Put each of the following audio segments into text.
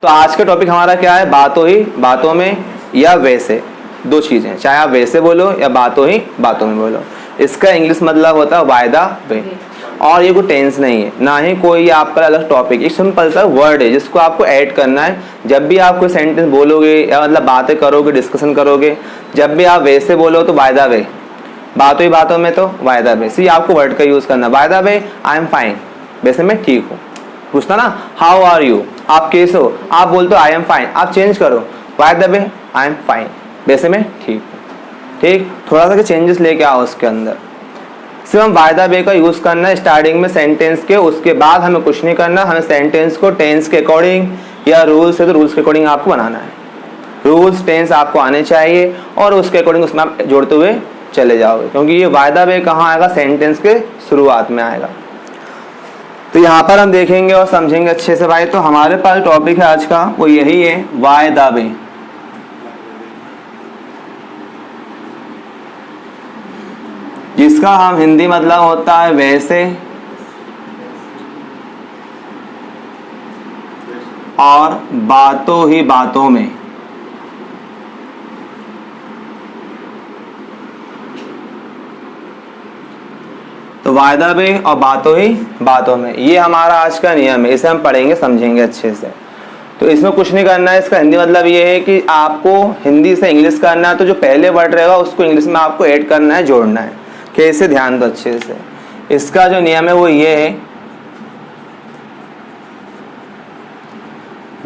तो आज का टॉपिक हमारा क्या है, बातों ही बातों में या वैसे, दो चीजें, चाहे आप वैसे बोलो या बातों ही बातों में बोलो। इसका इंग्लिश मतलब होता है बाय द वे, और ये कोई टेंस नहीं है, ना ही कोई आपका अलग टॉपिक, एक सिंपल सा वर्ड है जिसको आपको ऐड करना है। जब भी आप कोई सेंटेंस बोलोगे या मतलब बातें करोगे, डिस्कशन करोगे, जब भी आप वैसे बोलो तो बाय द वे, बातों ही बातों में तो बाय द वे। सी आपको वर्ड का यूज करना, bye the way I am fine, वैसे मैं ठीक हूँ। पूछता ना हाउ आर यू, आप कैसे हो, आप बोलते हो आई एम फाइन, आप चेंज करो bye the way I am fine, वैसे मैं ठीक हूँ। ठीक, थोड़ा सा चेंजेस लेके आओ उसके अंदर। सिर्फ हम बाय द वे का यूज करना है स्टार्टिंग में सेंटेंस के, उसके बाद हमें कुछ नहीं करना, हमें सेंटेंस को टेंस के अकॉर्डिंग या रूल्स है तो रूल्स के अकॉर्डिंग आपको बनाना है। रूल्स टेंस आपको आने चाहिए और उसके अकॉर्डिंग उसमें आप जोड़ते हुए चले जाओगे, क्योंकि ये बाय द वे कहाँ आएगा, सेंटेंस के शुरुआत में आएगा। तो यहाँ पर हम देखेंगे और समझेंगे अच्छे से भाई। तो हमारे पास टॉपिक है आज का, वो यही है बाय द वे। जिसका हम हिंदी मतलब होता है वैसे, और बातों ही बातों में। तो बाय द वे और बातों ही बातों में, ये हमारा आज का नियम है, इसे हम पढ़ेंगे समझेंगे अच्छे से। तो इसमें कुछ नहीं करना है, इसका हिंदी मतलब ये है कि आपको हिंदी से इंग्लिश करना है, तो जो पहले वर्ड रहेगा उसको इंग्लिश में आपको ऐड करना है, जोड़ना है। कैसे, ध्यान दो अच्छे से। इसका जो नियम है वो ये है,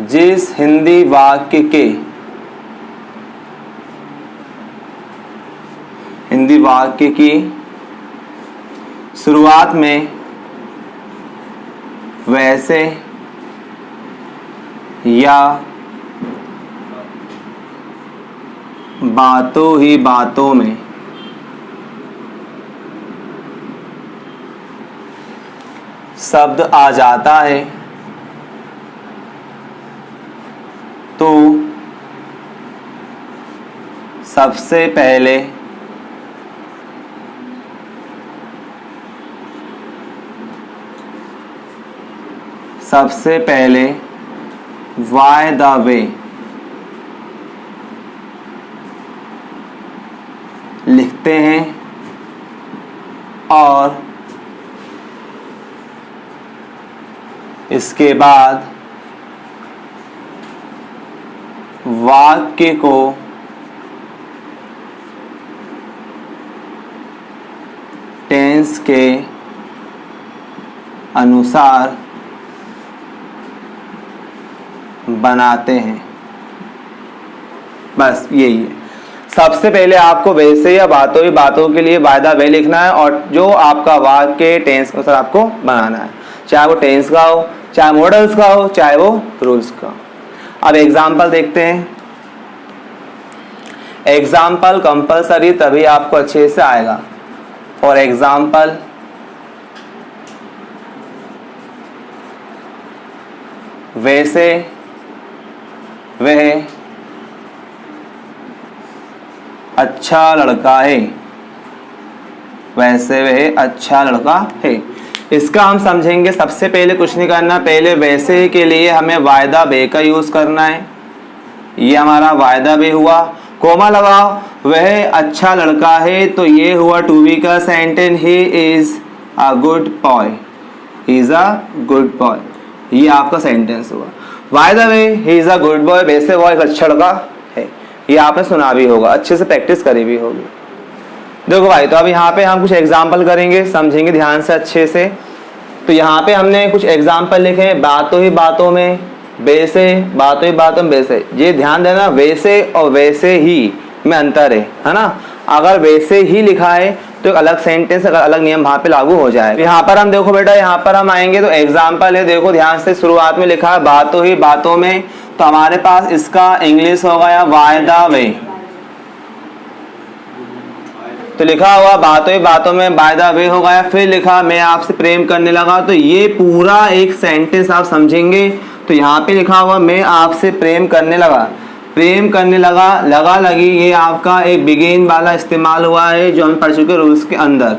जिस हिंदी वाक्य की शुरुआत में वैसे या बातों ही बातों में शब्द आ जाता है तो सबसे पहले बाय द वे लिखते हैं और इसके बाद वाक्य को टेंस के अनुसार बनाते हैं। बस यही है। सबसे पहले आपको वैसे या बातों ही बातों के लिए बाय द वे लिखना है, और जो आपका वाक्य टेंस के अनुसार आपको बनाना है, चाहे वो टेंस का हो, चाहे मॉडल्स का हो, चाहे वो रूल्स का। अब एग्जाम्पल देखते हैं। एग्जाम्पल कंपलसरी तभी आपको अच्छे से आएगा। फॉर एग्जाम्पल, वैसे वह अच्छा लड़का है, वैसे वह अच्छा लड़का है। इसका हम समझेंगे। सबसे पहले कुछ नहीं करना, पहले वैसे के लिए हमें बाय द वे का यूज करना है। ये हमारा बाय द वे हुआ, कोमा लगाओ, वह अच्छा लड़का है, तो ये हुआ टू बी का sentence, he is a good boy, he is a good boy, ये आपका सेंटेंस हुआ। Bye the way he is a good boy, वैसे वो एक अच्छा लड़का है, ये आपने सुना भी होगा, अच्छे से प्रैक्टिस करी भी होगी। देखो भाई, तो अब यहाँ पे हम कुछ एग्जाम्पल करेंगे, समझेंगे ध्यान से अच्छे से। तो यहाँ पे हमने कुछ एग्जाम्पल लिखे, बातों ही बातों में वैसे, बातों ही बातों में वैसे। ये ध्यान देना, वैसे और वैसे ही में अंतर है ना। अगर वैसे ही लिखा है तो एक अलग सेंटेंस, अगर अलग नियम वहां पे लागू हो जाए। यहाँ पर हम देखो बेटा, यहाँ पर हम आएंगे तो एग्जाम्पल है, देखो ध्यान से, शुरुआत में लिखा है बातों ही बातों में, तो हमारे पास इसका इंग्लिश हो गया बाय द वे। तो लिखा हुआ बातों ही बातों में बाय द वे हो गया। फिर लिखा मैं आपसे प्रेम करने लगा, तो ये पूरा एक सेंटेंस आप समझेंगे। तो यहाँ पे लिखा हुआ मैं आपसे प्रेम करने लगा, प्रेम करने लगा, लगा लगी, ये आपका एक बिगिन वाला इस्तेमाल हुआ है जो हम पढ़ चुके रूल्स के अंदर।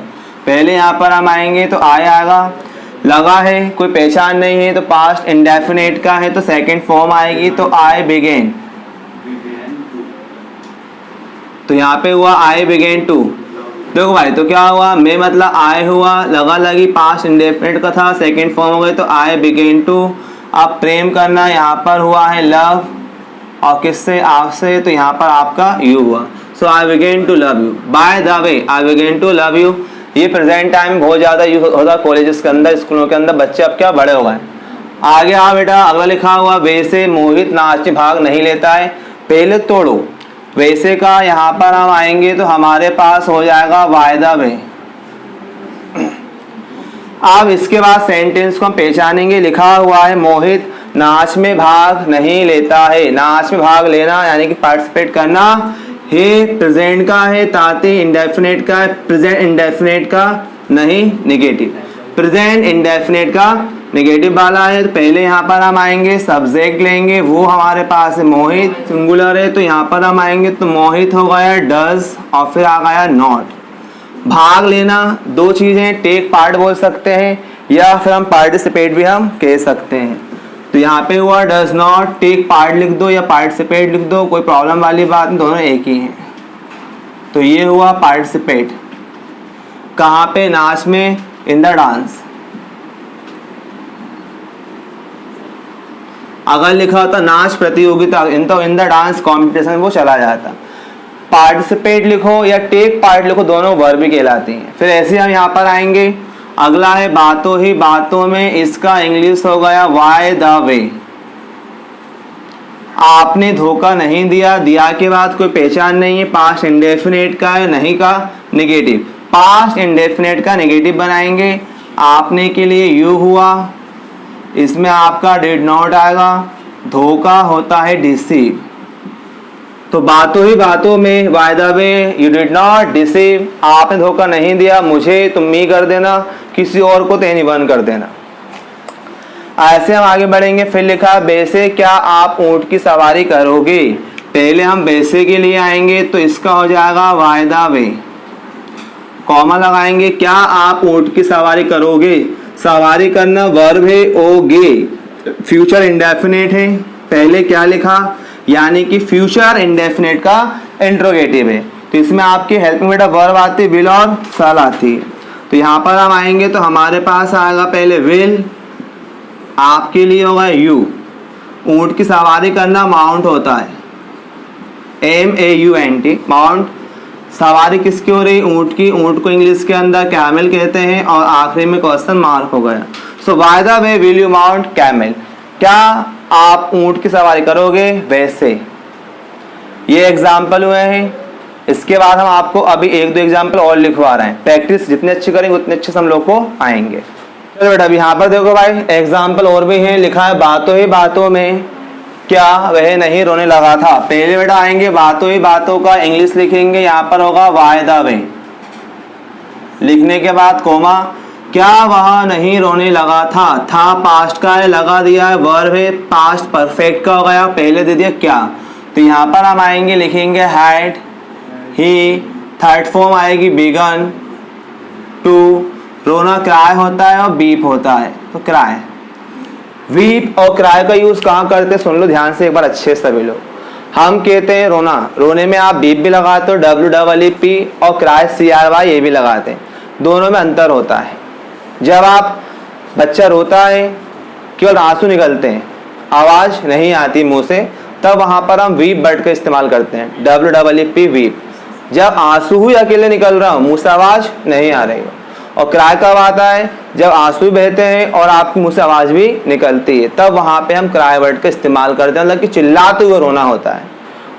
पहले यहाँ पर हम आएंगे तो आएगा, लगा है, कोई पहचान नहीं है, तो पास्ट इंडेफिनेट का है तो सेकंड फॉर्म आएगी, तो आई बिगेन। तो यहाँ पे हुआ आई बिगेन टू। देखो भाई, तो क्या हुआ, मैं मतलब आई हुआ, लगा लगी पास्ट इंडेफिनेट का था, सेकंड फॉर्म हो गई, तो आई बिगेन टू। अब प्रेम करना, यहाँ पर हुआ है लव, और किससे, आपसे, तो यहाँ पर आपका यू हुआ। So I begin to love you. By the way, I begin to love you, ये प्रेजेंट टाइम बहुत ज़्यादा यूज होता है कॉलेजेस के अंदर, स्कूलों के अंदर। बच्चे अब क्या बड़े हो गए। आगे आ बेटा, अगला लिखा हुआ, वैसे मोहित नाच में भाग नहीं लेता है। पहले तोड़ो, वैसे का यहाँ पर हम आएंगे तो हमारे पास हो जाएगा बाय द वे। अब इसके बाद सेंटेंस को हम पहचानेंगे। लिखा हुआ है मोहित नाच में भाग नहीं लेता है। नाच में भाग लेना यानी कि पार्टिसिपेट करना, हे प्रेजेंट का है, ताते इंडेफिनेट का है, प्रेजेंट इंडेफिनेट का नहीं, नेगेटिव। प्रेजेंट इंडेफिनेट का नेगेटिव वाला है। तो पहले यहाँ पर हम आएंगे, सब्जेक्ट लेंगे, वो हमारे पास है मोहित, सिंगुलर है, तो यहाँ पर हम आएंगे तो मोहित हो गया डज, और फिर आ गया नॉट। भाग लेना, दो चीज़ें, टेक पार्ट बोल सकते हैं या फिर हम पार्टिसिपेट भी हम कह सकते हैं। तो यहाँ पे हुआ डज नॉट, टेक पार्ट लिख दो या पार्टिसिपेट लिख दो, कोई प्रॉब्लम वाली बात नहीं, दोनों एक ही हैं। तो ये हुआ पार्टिसिपेट। कहाँ पे, नाच में, इन द डांस। अगर लिखा होता नाच प्रतियोगिता, इन द डांस कॉम्पिटिशन, वो चला जाता। पार्टिसिपेट लिखो या टेक पार्ट लिखो, दोनों वर्ब भी कहलाती हैं। फिर ऐसे हम यहाँ पर आएंगे, अगला है बातों ही बातों में, इसका इंग्लिश हो गया वाई द वे। आपने धोखा नहीं दिया, दिया के बाद कोई पहचान नहीं है, पास्ट इंडेफिनेट का है, नहीं का नेगेटिव। पास्ट इंडेफिनेट का नेगेटिव बनाएंगे। आपने के लिए यू हुआ, इसमें आपका डिड नॉट आएगा। धोखा होता है डिसीव। तो बातों ही बातों में, bye the way you did not deceive, आपने धोखा नहीं दिया मुझे, तुम मी कर देना, किसी और को तेनी बन कर देना। ऐसे हम आगे बढ़ेंगे। फिर लिखा है वैसे क्या आप ऊंट की सवारी करोगे। पहले हम वैसे के लिए आएंगे तो इसका हो जाएगा बाय द वे, कॉमा लगाएंगे, क्या आप ऊंट की सवारी करोगे। सवारी करना वर्ब है, ओगे, फ्यूचर इंडेफिनेट है। पहले क्या लिखा, यानी कि फ्यूचर इंडेफिनेट का इंट्रोगेटिव है, तो इसमें आपकी हेल्पिंग बेटा वर्ब आती है, विल और शैल आती है। तो यहाँ पर हम आएंगे तो हमारे पास आएगा पहले विल, आपके लिए होगा यू। ऊंट की सवारी करना माउंट होता है, MAUNT, माउंट। सवारी किसकी हो रही, ऊंट की। ऊंट को इंग्लिश के अंदर कैमल कहते हैं, और आखिरी में क्वेश्चन मार्क हो गया। So by the way will you mount camel, क्या आप ऊंट की सवारी करोगे वैसे। ये एग्जाम्पल हुए हैं। इसके बाद हम आपको अभी एक दो एग्जाम्पल और लिखवा रहे हैं। प्रैक्टिस जितने अच्छी करेंगे उतने अच्छे से हम लोग को आएंगे। चलो बेटा, अभी यहाँ पर देखो भाई, एग्जाम्पल और भी हैं। लिखा है बातों ही बातों में क्या वह नहीं रोने लगा था। पहले बेटा आएंगे, बातों ही बातों का इंग्लिश लिखेंगे, यहाँ पर होगा बाय द वे। लिखने के बाद कोमा, क्या वह नहीं रोने लगा था पास्ट का है, लगा दिया है, वर्ब है, पास्ट परफेक्ट का हो गया, पहले दे दिया क्या। तो यहाँ पर हम आएंगे, लिखेंगे हैड ही, थर्ड फॉर्म आएगी बिगन टू। रोना क्राई होता है और बीप होता है, तो क्राई। वीप और क्राई का यूज कहाँ करते, सुन लो ध्यान से एक बार अच्छे से सभी लोग। हम कहते हैं रोना, रोने में आप बीप भी लगाते हो, WEEP, और क्राई CRY ये भी लगाते हैं। दोनों में अंतर होता है। जब आप बच्चा रोता है, केवल आंसू निकलते हैं, आवाज नहीं आती मुंह से, तब वहां पर हम वीप वर्ड का इस्तेमाल करते हैं, WEEP, वीप। जब आंसू ही अकेले निकल रहा हो, मुंह से आवाज नहीं आ रही हो। और क्राई कब आता है, जब आंसू बहते हैं और आपके मुंह से आवाज भी निकलती है, तब वहां पे हम क्राई वर्ड का इस्तेमाल करते हैं, मतलब कि चिल्लाते हुए रोना होता है।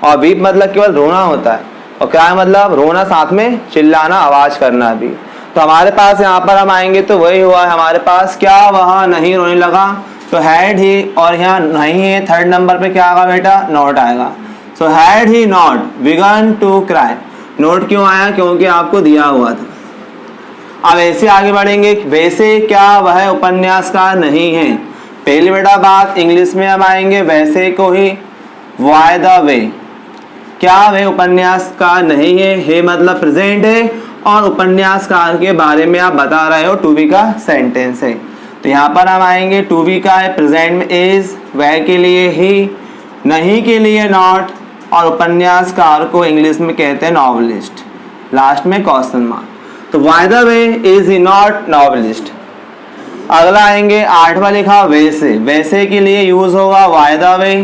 और वीप मतलब केवल रोना होता है, और क्राई मतलब रोना साथ में चिल्लाना, आवाज करना भी। तो हमारे पास यहाँ पर हम आएंगे तो वही हुआ है हमारे पास, क्या वह नहीं रोने लगा, तो हैड ही, और यहाँ नहीं है, थर्ड नंबर पे क्या आएगा बेटा, नॉट आएगा। So had he not begun to cry. Not क्यों आया, क्योंकि आपको दिया हुआ था। अब ऐसे आगे बढ़ेंगे, वैसे क्या वह उपन्यासकार नहीं है। पहली बेटा बात इंग्लिश में हम आएंगे, वैसे को ही वाई द वे, क्या वह उपन्यासकार नहीं है मतलब प्रेजेंट है, और उपन्यासकार के बारे में आप बता रहे हो, टू बी का सेंटेंस है। तो तो यहाँ पर हम आएंगे टू बी का है प्रेजेंट में इज, वह के लिए ही, नहीं के लिए नॉट, और उपन्यासकार को इंग्लिश में कहते हैं नॉवलिस्ट, लास्ट में क्वेश्चन मार्क। तो bye the way is he not novelist. अगला आएंगे 8वां लिखा वैसे, वैसे के लिए यूज होगा बाय द वे।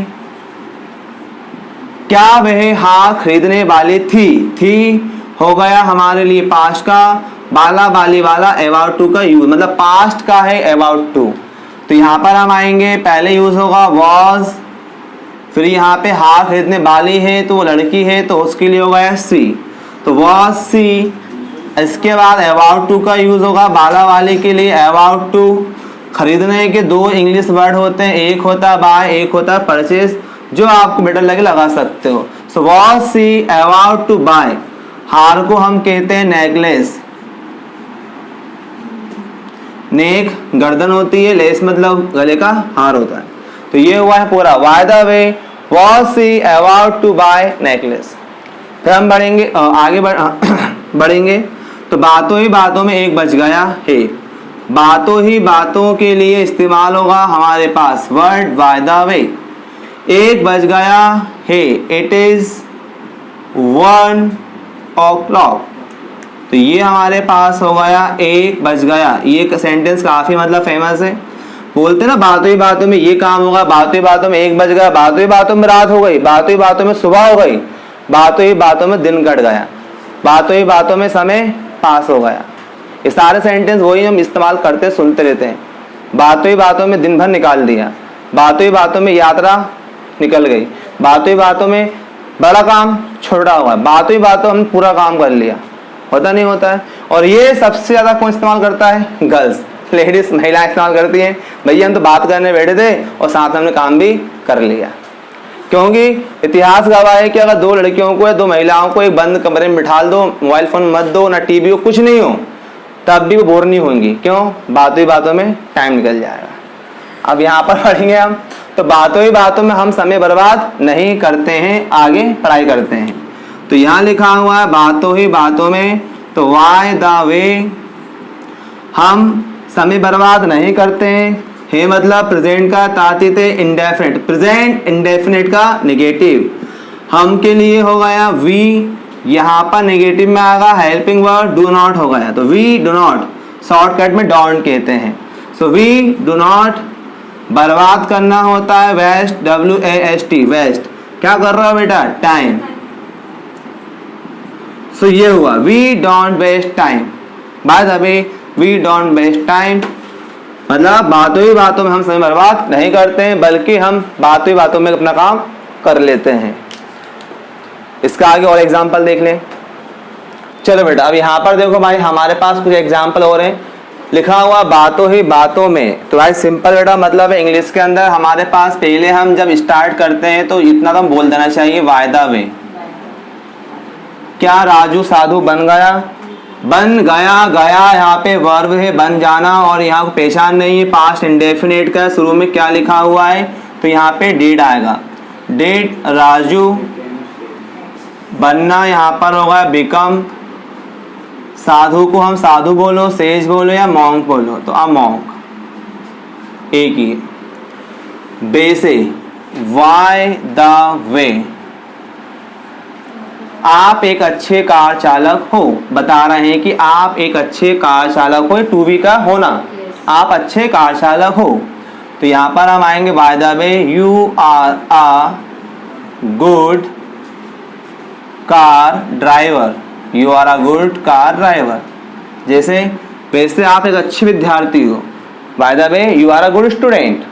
क्या वह हाँ खरीदने वाली थी हो गया हमारे लिए पास्ट का, बाला बाली वाला अबाउट टू का यूज, मतलब पास्ट का है अबाउट टू। तो यहाँ पर हम आएंगे पहले यूज होगा वॉज, फिर यहाँ पे हाँ खरीदने वाली है तो वो लड़की है तो उसके लिए होगा सी, तो वॉज सी। इसके बाद अबाउट टू का यूज होगा बाला वाले के लिए अबाउट टू। खरीदने के दो इंग्लिश वर्ड होते हैं, एक होता है बाय, एक होता है परचेज, जो आपको बेटर लगे लगा सकते हो। So was she about to buy. हार को हम कहते हैं नेकलेस, नेक गर्दन होती है, लेस मतलब गले का हार होता है। तो ये हुआ है पूरा by the way was she about to buy necklace. फिर हम बढ़ेंगे आगे बढ़ेंगे तो बातों ही बातों में एक बच गया है। बातों ही बातों के लिए इस्तेमाल होगा हमारे पास वर्ड बाय द वे। एक बज गया है, इट इज 1 o'clock। तो ये हमारे पास हो गया एक बज गया। ये सेंटेंस काफी मतलब फेमस है, बोलते ना बातों ही बातों में ये काम होगा, बातों ही बातों में एक बज गया, बातों ही बातों में रात हो गई, बातों ही बातों में सुबह हो गई, बातों ही बातों में दिन कट गया, बातों ही बातों में समय पास हो गया। ये सारे सेंटेंस वही हम इस्तेमाल करते सुनते रहते हैं। बातों ही बातों में दिन भर निकाल दिया, बातों ही बातों में यात्रा निकल गई, बातों ही बातों में बड़ा काम छोटा हुआ, बातों ही बातों हम पूरा काम कर लिया। होता नहीं होता है। और ये सबसे ज्यादा कौन इस्तेमाल करता है? गर्ल्स, लेडीज, महिलाएं इस्तेमाल करती हैं। भैया हम तो बात करने बैठे थे और साथ में हमने काम भी कर लिया। क्योंकि इतिहास गवाह है कि अगर दो लड़कियों को या दो महिलाओं को एक बंद कमरे में बिठा दो, मोबाइल फोन मत दो, ना टीवी हो, कुछ नहीं हो, तब भी वो बोर नहीं होंगी। क्यों? बातों ही बातों में टाइम निकल जाएगा। अब यहाँ पर पढ़ेंगे हम, तो बातों ही बातों में हम समय बर्बाद नहीं करते हैं, आगे पढ़ाई करते हैं। तो यहाँ लिखा हुआ है बातों ही बातों में, तो वाई द वे हम समय बर्बाद नहीं करते हैं। है मतलब प्रेजेंट का तातीत इंडेफिनिट, प्रेजेंट इंडेफिनिट का नेगेटिव। हम के लिए हो गया वी, यहाँ पर नेगेटिव में आएगा हेल्पिंग वर्ड डू नॉट हो गया, तो वी डू नॉट, शॉर्टकट में डोंट कहते हैं। सो वी डू नॉट, बर्बाद करना होता है वेस्ट, WAST, वेस्ट। क्या कर रहा हो बेटा? टाइम। सो ये हुआ we don't waste time. By the way we don't waste time मतलब बातों ही बातों में हम समय बर्बाद नहीं करते हैं, बल्कि हम बातों ही बातों में अपना काम कर लेते हैं। इसका आगे और एग्जाम्पल देख लें। चलो बेटा, अब यहाँ पर देखो भाई, हमारे पास कुछ एग्जाम्पल और हैं। लिखा हुआ बातों ही बातों में, तो भाई सिंपल बेटा मतलब है इंग्लिश के अंदर हमारे पास पहले हम जब स्टार्ट करते हैं तो इतना तो हम बोल देना चाहिए बाय द वे। क्या राजू साधु बन गया? बन गया, गया यहाँ पे वर्ब है बन जाना, और यहाँ पेशान नहीं है, पास्ट इंडेफिनिट का। शुरू में क्या लिखा हुआ है? तो यहाँ पे डिड आएगा, डिड राजू बनना, यहाँ पर होगा बिकम। साधु को हम साधु बोलो, सेज बोलो या मॉन्क बोलो, तो अब मॉन्क एक ही। बे से वाई द वे, आप एक अच्छे कार चालक हो, बता रहे हैं कि आप एक अच्छे कार चालक हो, टू बी का होना, आप अच्छे कार चालक हो। तो यहाँ पर हम आएंगे by the way you are a good car driver, you are a good car driver. जैसे वैसे आप एक अच्छे विद्यार्थी हो, by the way you are a good student.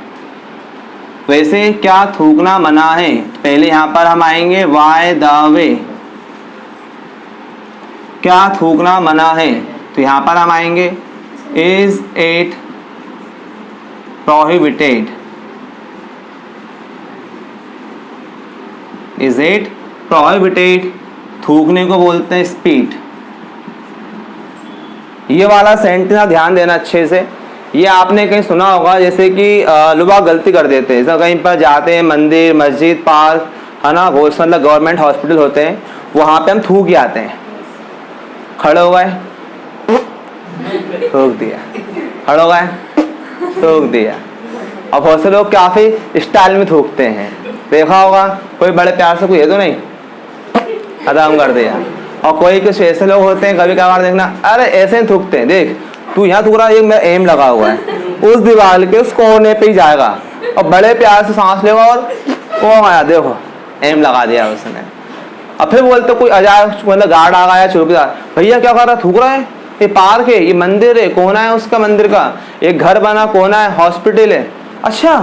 वैसे क्या थूकना मना है? पहले यहाँ पर हम आएंगे बाय द वे क्या थूकना मना है, तो यहाँ पर हम आएंगे is it prohibited, is it prohibited. थूकने को बोलते हैं स्पीट। ये वाला सेंटेंस ध्यान देना अच्छे से। ये आपने कहीं सुना होगा, जैसे कि लोग गलती कर देते हैं, जैसे कहीं पर जाते हैं मंदिर मस्जिद पार्क है ना, वो मतलब गवर्नमेंट हॉस्पिटल होते हैं, वहाँ पे हम थूक के आते हैं। खड़े हो गए, थूक दिया, खड़े हो गए, थूक दिया। और बहुत से लोग काफी स्टाइल में थूकते हैं, देखा होगा, कोई बड़े प्यार से कोई है तो नहीं, खत्म कर दिया। और कोई कुछ ऐसे लोग होते हैं कभी कभार देखना, अरे ऐसे ही थूकते हैं, देख तू यहाँ थूक रहा है, मेरा एम लगा हुआ है, उस दीवार के उस कोने पे ही जाएगा और बड़े प्यार से सांस लेगा और वो आया, देखो एम लगा दिया उसने। और फिर बोलते कोई अजाय मतलब गार्ड आ गया, चौकीदार, भैया क्या कर रहा है, थूक रहा है, ये पार्क है, ये मंदिर है, कोना है उसका मंदिर का, एक घर बना कोना है, हॉस्पिटल है, अच्छा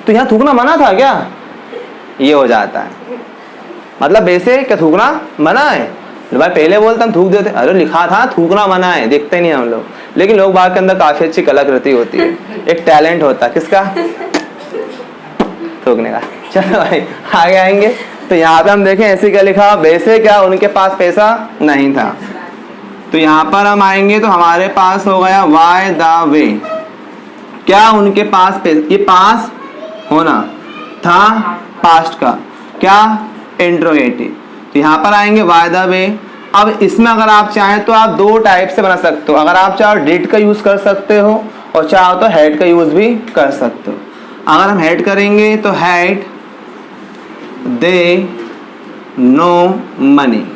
तो यहाँ थूकना मना था क्या, ये हो जाता है। मतलब वैसे क्या थूकना मना है, भाई पहले बोलते हम थूक देते, अरे लिखा था थूकना मना है, देखते नहीं हम लोग, लेकिन लोग बाग के अंदर काफी अच्छी कलाकृति होती है, एक टैलेंट होता है किसका, थूकने का। चलो भाई आगे आएंगे, तो यहाँ पे हम देखें ऐसे क्या लिखा, वैसे क्या उनके पास पैसा नहीं था। तो यहाँ पर हम आएंगे तो हमारे पास हो गया वाई द वे, क्या उनके पास पैसा, ये पास होना था पास्ट का, क्या इंट्रोगेटिव। तो यहाँ पर आएंगे वाई द वे। अब इसमें अगर आप चाहें तो आप दो टाइप से बना सकते हो, अगर आप चाहो डिड का यूज कर सकते हो और चाहो तो हैड का यूज भी कर सकते हो। अगर हम हैड करेंगे तो हैड दे नो मनी,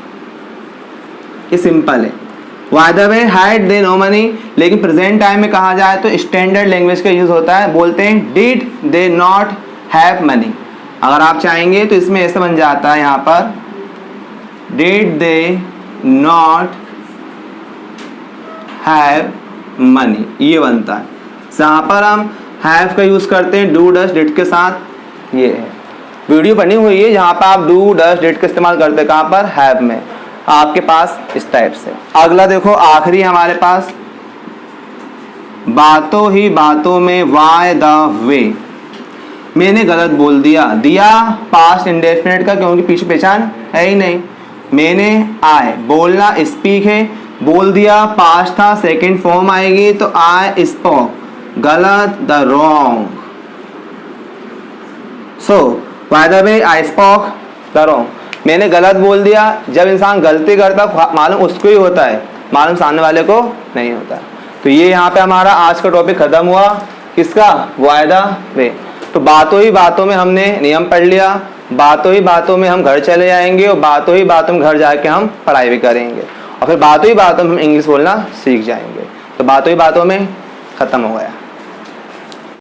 ये सिंपल है। Why the way had they know money, लेकिन प्रेजेंट टाइम में कहा जाए तो स्टैंडर्ड लैंग्वेज का यूज होता है, बोलते हैं did they not have money. अगर आप चाहेंगे तो इसमें ऐसे बन जाता है, यहाँ पर did they not have money, ये बनता है। जहाँ पर हम हैव का यूज करते हैं डू डस डिड के साथ, ये है वीडियो बनी हुई है जहाँ पर आप डू डस डिड का इस्तेमाल करते हैं, कहाँ पर, हैव में, आपके पास इस टाइप से। अगला देखो आखिरी हमारे पास, बातों ही बातों में वाई द वे, मैंने गलत बोल दिया, दिया पास्ट इंडेफिनिट का क्योंकि पीछे पहचान है ही नहीं, मैंने आए, बोलना स्पीक है, बोल दिया पास्ट था, सेकंड फॉर्म आएगी तो आई स्पोक, गलत the wrong. So by the way I spoke the wrong, मैंने गलत बोल दिया। जब इंसान गलती करता मालूम उसको ही होता है, मालूम सामने वाले को नहीं होता। तो ये यहाँ पे हमारा आज का टॉपिक खत्म हुआ, किसका, वाई द वे। तो बातों ही बातों में हमने नियम पढ़ लिया, बातों ही बातों में हम घर चले जाएंगे और बातों ही बातों में घर जाके हम पढ़ाई भी करेंगे और फिर बातों ही बातों में हम इंग्लिश बोलना सीख जाएंगे। तो बातों ही बातों में खत्म हो गया।